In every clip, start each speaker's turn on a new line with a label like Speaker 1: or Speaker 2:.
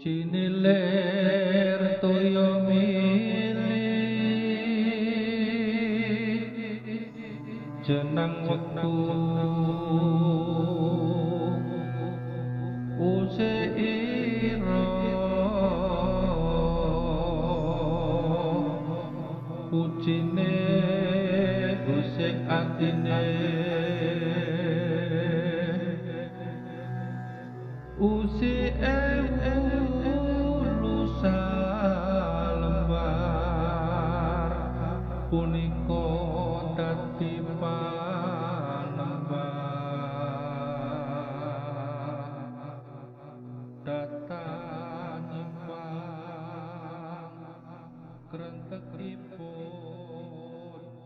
Speaker 1: Pucine ler toyo milih jenang wektu useira pucine usik atine usi lusa lembar punika dadi panembahan data nyembang krentekipun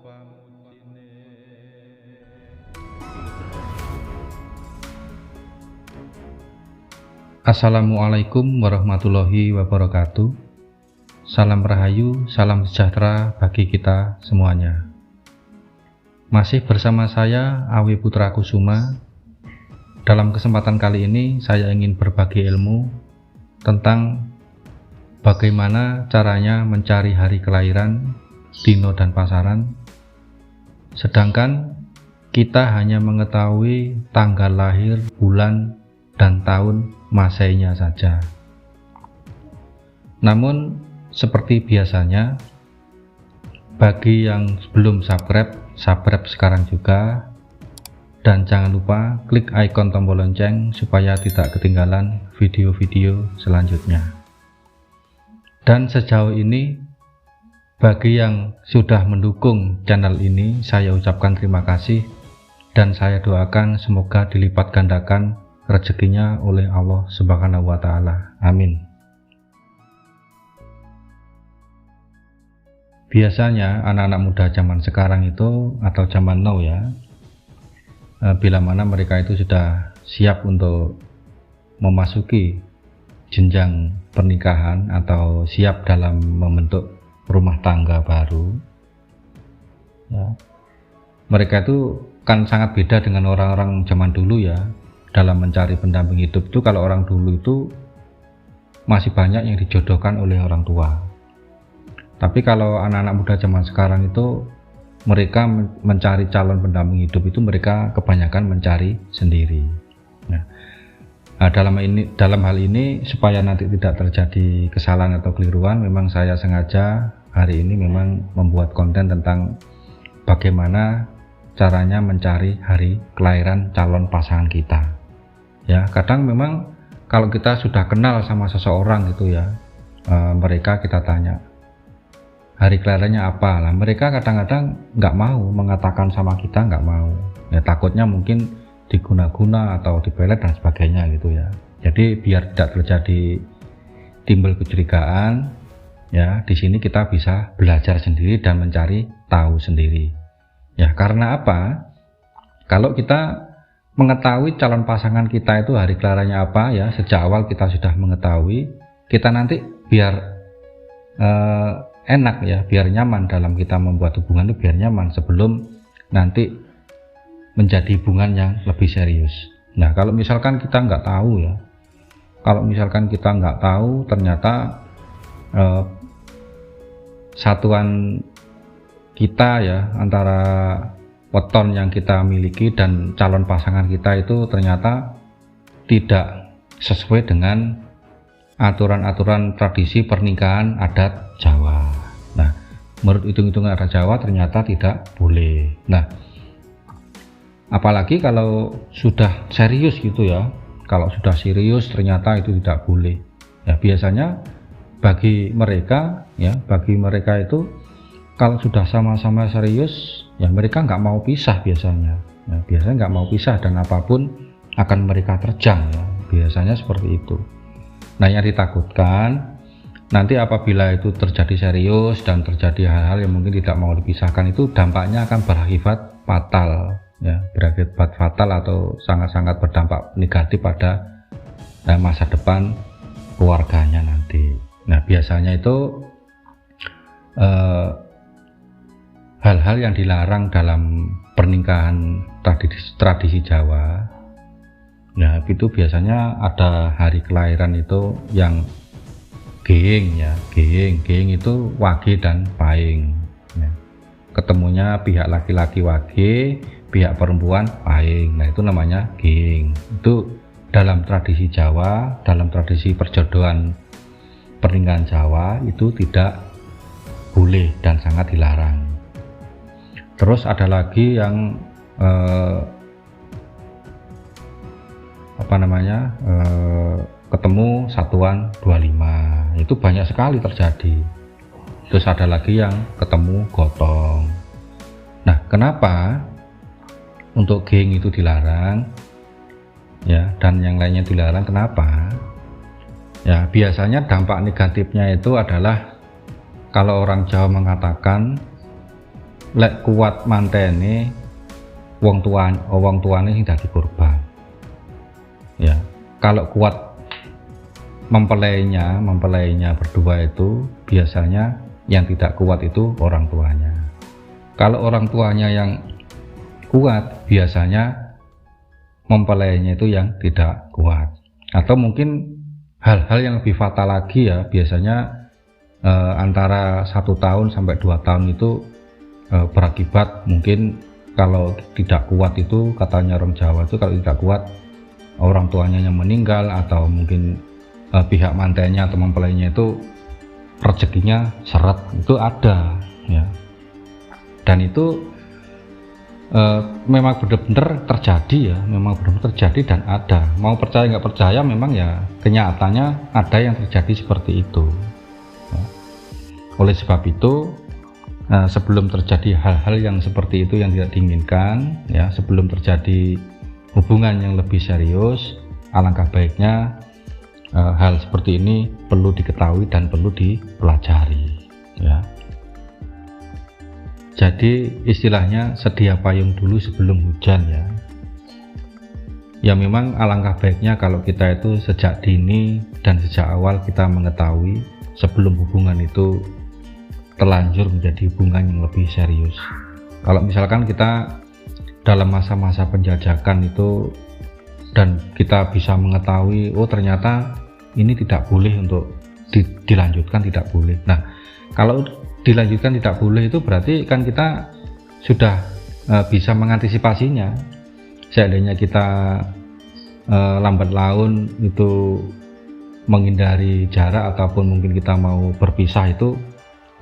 Speaker 1: pamucine.
Speaker 2: Assalamualaikum warahmatullahi wabarakatuh. Salam rahayu, salam sejahtera bagi kita semuanya. Masih bersama saya Awi Putra Kusuma. Dalam kesempatan kali ini saya ingin berbagi ilmu tentang bagaimana caranya mencari hari kelahiran, dino dan pasaran, sedangkan kita hanya mengetahui tanggal lahir, bulan, dan tahun Masainya saja. Namun seperti biasanya, bagi yang belum subscribe sekarang juga, dan jangan lupa klik ikon tombol lonceng supaya tidak ketinggalan video-video selanjutnya. Dan sejauh ini, bagi yang sudah mendukung channel ini, saya ucapkan terima kasih dan saya doakan semoga dilipat gandakan rezekinya oleh Allah Subhanahu wa Ta'ala. Amin. Biasanya anak-anak muda zaman sekarang itu, atau zaman now ya, bila mana mereka itu sudah siap untuk memasuki jenjang pernikahan atau siap dalam membentuk rumah tangga baru ya, mereka itu kan sangat beda dengan orang-orang zaman dulu ya. Dalam mencari pendamping hidup itu, kalau orang dulu itu masih banyak yang dijodohkan oleh orang tua. Tapi kalau anak-anak muda zaman sekarang itu, mereka mencari calon pendamping hidup itu mereka kebanyakan mencari sendiri. Nah, dalam hal ini supaya nanti tidak terjadi kesalahan atau keliruan, memang saya sengaja hari ini memang membuat konten tentang bagaimana caranya mencari hari kelahiran calon pasangan kita. Ya, kadang memang kalau kita sudah kenal sama seseorang gitu ya, mereka kita tanya hari kelahirannya apa lah, mereka kadang-kadang nggak mau mengatakan sama kita, nggak mau ya, takutnya mungkin diguna-guna atau dipelet dan sebagainya gitu ya. Jadi biar tidak terjadi timbul kecurigaan ya, di sini kita bisa belajar sendiri dan mencari tahu sendiri ya. Karena apa? Kalau kita mengetahui calon pasangan kita itu hari kelahirannya apa ya, sejak awal kita sudah mengetahui, kita nanti biar enak ya, biar nyaman dalam kita membuat hubungan itu, biar nyaman sebelum nanti menjadi hubungan yang lebih serius. Nah, kalau misalkan kita nggak tahu ya, ternyata satuan kita ya, antara weton yang kita miliki dan calon pasangan kita itu ternyata tidak sesuai dengan aturan-aturan tradisi pernikahan adat Jawa. Nah, menurut hitung-hitungan adat Jawa ternyata tidak boleh. Nah, apalagi kalau sudah serius gitu ya, kalau sudah serius ternyata itu tidak boleh. Ya, biasanya bagi mereka itu kalau sudah sama-sama serius ya, mereka nggak mau pisah biasanya. Ya, biasanya nggak mau pisah dan apapun akan mereka terjang ya, biasanya seperti itu. Nah, yang ditakutkan nanti apabila itu terjadi serius dan terjadi hal-hal yang mungkin tidak mau dipisahkan, itu dampaknya akan berakibat fatal ya, berakibat fatal atau sangat-sangat berdampak negatif pada masa depan keluarganya nanti. Nah, biasanya itu hal-hal yang dilarang dalam pernikahan tradisi Jawa. Nah, itu biasanya ada hari kelahiran itu yang geing ya, geing itu wage dan paing ya. Ketemunya pihak laki-laki wage, pihak perempuan paing. Nah, itu namanya geing. Itu dalam tradisi Jawa, dalam tradisi perjodohan pernikahan Jawa itu tidak boleh dan sangat dilarang. Terus ada lagi yang ketemu satuan 25, itu banyak sekali terjadi. Terus ada lagi yang ketemu gotong. Nah, kenapa untuk geng itu dilarang ya, dan yang lainnya dilarang? Kenapa? Ya, biasanya dampak negatifnya itu adalah kalau orang Jawa mengatakan lek kuat mantene wong tuane sing dadi korban. Ya, kalau kuat mempelainya berdua itu biasanya yang tidak kuat itu orang tuanya. Kalau orang tuanya yang kuat, biasanya mempelainya itu yang tidak kuat. Atau mungkin hal-hal yang lebih fatal lagi ya, biasanya antara 1 tahun sampai 2 tahun itu berakibat mungkin kalau tidak kuat itu, katanya orang Jawa itu kalau tidak kuat orang tuanya yang meninggal, atau mungkin pihak mantennya atau mempelainya itu rezekinya seret, itu ada ya. Dan itu memang benar-benar terjadi ya, memang benar-benar terjadi dan ada. Mau percaya nggak percaya, memang ya kenyataannya ada yang terjadi seperti itu ya. Oleh sebab itu sebelum terjadi hal-hal yang seperti itu yang tidak diinginkan ya, sebelum terjadi hubungan yang lebih serius, alangkah baiknya hal seperti ini perlu diketahui dan perlu dipelajari ya. Jadi istilahnya sedia payung dulu sebelum hujan ya. Ya memang alangkah baiknya kalau kita itu sejak dini dan sejak awal kita mengetahui sebelum hubungan itu terlanjur menjadi hubungan yang lebih serius. Kalau misalkan kita dalam masa-masa penjajakan itu dan kita bisa mengetahui, oh ternyata ini tidak boleh untuk dilanjutkan, tidak boleh. Nah, kalau dilanjutkan tidak boleh itu berarti kan kita sudah bisa mengantisipasinya. Seandainya kita lambat laun itu menghindari jarak ataupun mungkin kita mau berpisah, itu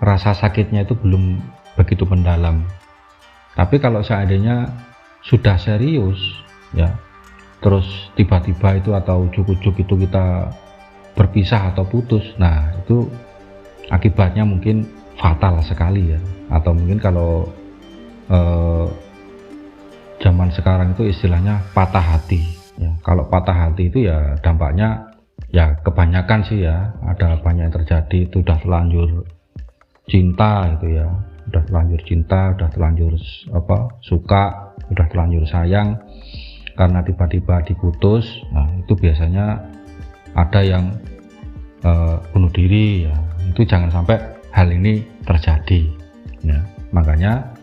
Speaker 2: rasa sakitnya itu belum begitu mendalam. Tapi kalau seandainya sudah serius ya, terus tiba-tiba itu atau ujuk-ujuk itu kita berpisah atau putus, nah itu akibatnya mungkin fatal sekali ya. Atau mungkin kalau zaman sekarang itu istilahnya patah hati ya. Kalau patah hati itu ya dampaknya ya kebanyakan sih ya, ada banyak yang terjadi itu udah terlanjur cinta gitu ya, udah terlanjur cinta, udah terlanjur suka, udah terlanjur sayang, karena tiba-tiba diputus. Nah itu biasanya ada yang bunuh diri ya. Itu jangan sampai hal ini terjadi ya. Makanya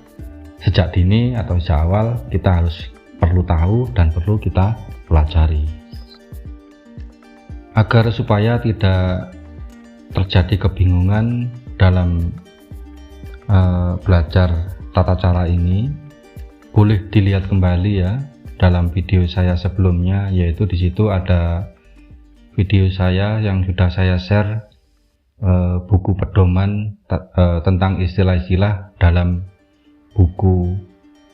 Speaker 2: sejak dini atau sejak awal kita harus perlu tahu dan perlu kita pelajari agar supaya tidak terjadi kebingungan dalam belajar tata cara ini. Boleh dilihat kembali ya dalam video saya sebelumnya, yaitu di situ ada video saya yang sudah saya share buku pedoman tentang istilah-istilah dalam buku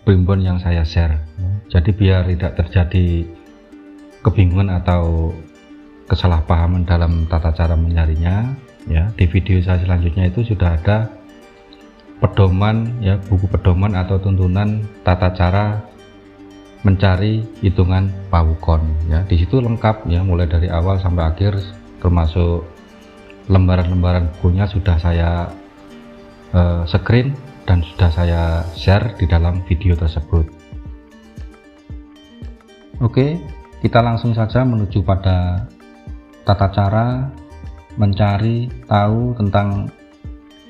Speaker 2: primbon yang saya share. Jadi biar tidak terjadi kebingungan atau kesalahpahaman dalam tata cara mencarinya ya, di video saya selanjutnya itu sudah ada pedoman ya, buku pedoman atau tuntunan tata cara mencari hitungan pawukon ya. Di situ lengkap ya, mulai dari awal sampai akhir, termasuk lembaran-lembaran bukunya sudah saya screen dan sudah saya share di dalam video tersebut. Oke, kita langsung saja menuju pada tata cara mencari tahu tentang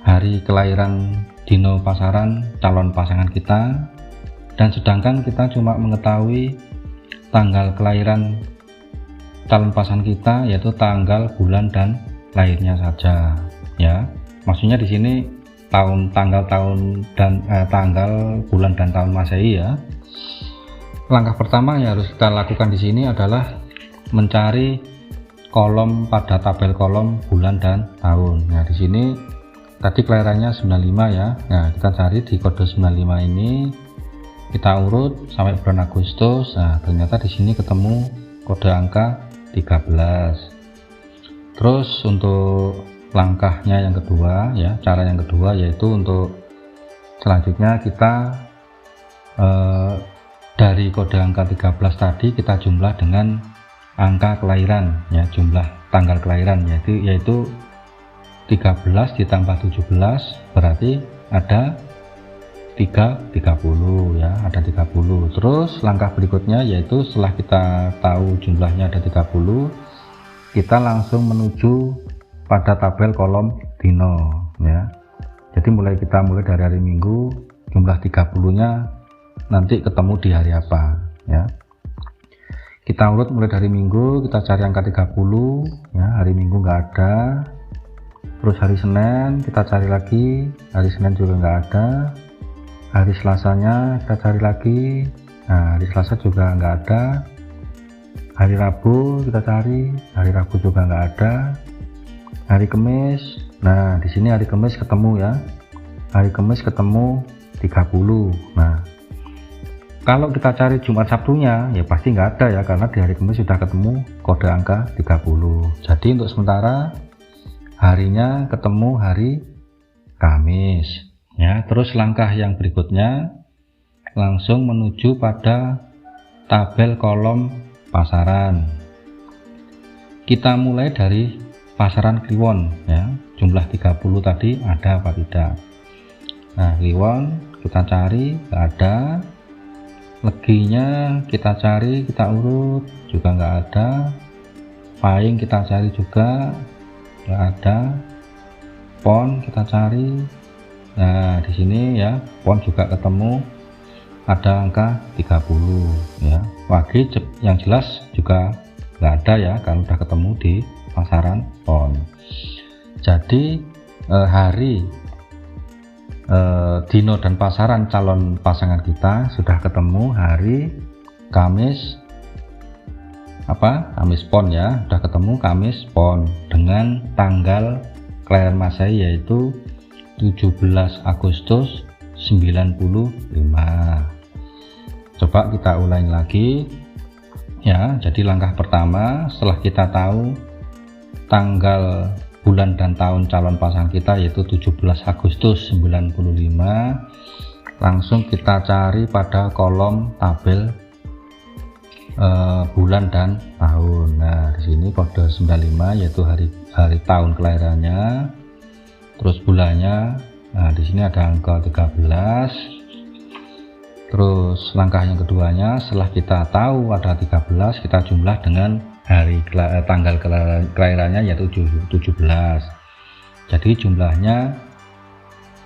Speaker 2: hari kelahiran dino pasaran calon pasangan kita. Dan sedangkan kita cuma mengetahui tanggal kelahiran calon pasangan kita, yaitu tanggal, bulan, dan lahirnya saja ya. Maksudnya di sini tanggal bulan dan tahun Masehi ya. Langkah pertama yang harus kita lakukan di sini adalah mencari kolom pada tabel kolom bulan dan tahun. Nah, di sini tadi kelahirannya 95 ya. Nah, kita cari di kode 95 ini, kita urut sampai bulan Agustus. Nah, ternyata di sini ketemu kode angka 13. Terus untuk langkahnya yang kedua ya, cara yang kedua yaitu untuk selanjutnya kita dari kode angka 13 tadi kita jumlah dengan angka kelahiran ya, jumlah tanggal kelahiran yaitu 13 ditambah 17 berarti ada 30 ya, ada 30. Terus langkah berikutnya yaitu setelah kita tahu jumlahnya ada 30, kita langsung menuju pada tabel kolom dino ya. Jadi kita mulai dari hari Minggu, jumlah 30-nya nanti ketemu di hari apa ya. Kita urut mulai dari Minggu, kita cari angka 30 ya, hari Minggu nggak ada. Terus hari Senin kita cari lagi, hari Senin juga nggak ada. Hari Selasanya kita cari lagi, nah hari Selasa juga nggak ada. Hari Rabu kita cari, hari Rabu juga nggak ada. Hari Kamis, nah di sini hari Kamis ketemu ya, hari Kamis ketemu 30. Nah kalau kita cari Jumat Sabtunya ya pasti nggak ada ya, karena di hari Kamis sudah ketemu kode angka 30. Jadi untuk sementara harinya ketemu hari Kamis ya. Terus langkah yang berikutnya langsung menuju pada tabel kolom pasaran. Kita mulai dari pasaran Kliwon ya, jumlah 30 tadi ada apa tidak. Nah Kliwon kita cari nggak ada, leginya kita cari, kita urut juga nggak ada, Pahing kita cari juga nggak ada, Pon kita cari. Nah di sini ya Pon juga ketemu ada angka 30 ya. Wage yang jelas juga nggak ada ya, kalau udah ketemu di pasaran Pon. Jadi hari dino dan pasaran calon pasangan kita sudah ketemu hari Kamis Kamis Pon ya, sudah ketemu Kamis Pon dengan tanggal kelahiran Masehi yaitu 17 Agustus 95. Coba kita ulangi lagi ya. Jadi langkah pertama setelah kita tahu tanggal bulan dan tahun calon pasangan kita yaitu 17 Agustus 95, langsung kita cari pada kolom tabel bulan dan tahun. Nah di sini kode 95 yaitu hari tahun kelahirannya, terus bulannya. Nah di sini ada angka 13. Terus langkah yang keduanya setelah kita tahu ada 13, kita jumlah dengan tanggal kelahirannya yaitu 17. Jadi jumlahnya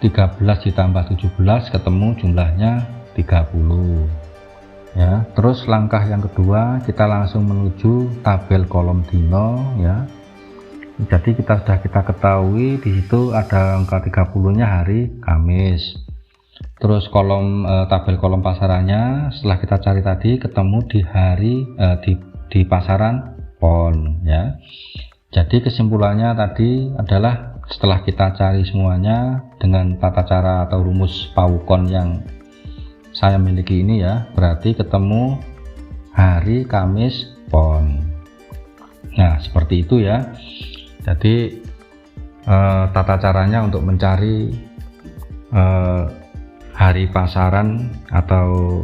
Speaker 2: 13 ditambah 17 ketemu jumlahnya 30 ya. Terus langkah yang kedua kita langsung menuju tabel kolom dino ya. Jadi kita ketahui di situ ada angka 30-nya hari Kamis. Terus tabel kolom pasarannya setelah kita cari tadi ketemu di hari di pasaran Pon ya. Jadi kesimpulannya tadi adalah setelah kita cari semuanya dengan tata cara atau rumus Pawukon yang saya miliki ini ya, berarti ketemu hari Kamis Pon. Nah seperti itu ya. Jadi tata caranya untuk mencari hari pasaran atau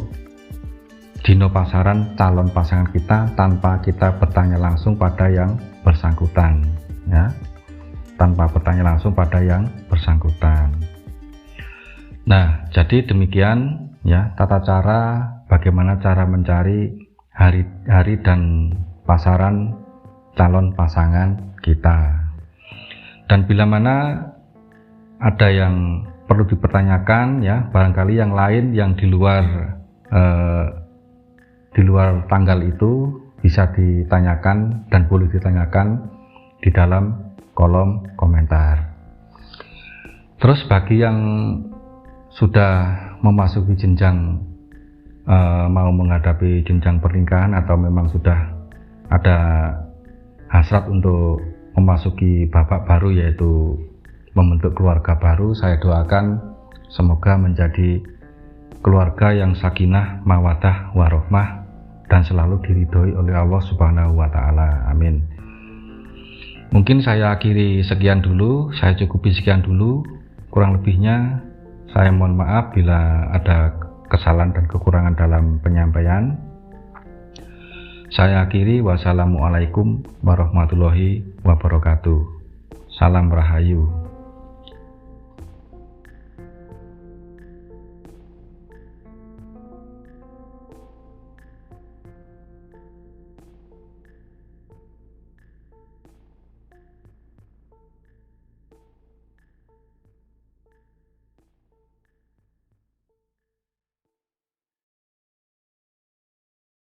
Speaker 2: dino pasaran calon pasangan kita tanpa kita bertanya langsung pada yang bersangkutan ya, tanpa bertanya langsung pada yang bersangkutan. Nah jadi demikian ya tata cara bagaimana cara mencari hari dan pasaran calon pasangan kita. Dan bila mana ada yang perlu dipertanyakan ya, barangkali yang lain yang di luar tanggal itu bisa ditanyakan dan boleh ditanyakan di dalam kolom komentar. Terus bagi yang sudah memasuki jenjang mau menghadapi jenjang pernikahan atau memang sudah ada hasrat untuk memasuki babak baru, yaitu membentuk keluarga baru, saya doakan semoga menjadi keluarga yang sakinah, mawaddah, warohmah, dan selalu diridhoi oleh Allah Subhanahu wa Ta'ala. Amin. Mungkin saya akhiri sekian dulu, saya cukupi sekian dulu. Kurang lebihnya saya mohon maaf bila ada kesalahan dan kekurangan dalam penyampaian. Saya akhiri, wassalamualaikum warahmatullahi wabarakatuh. Salam Rahayu.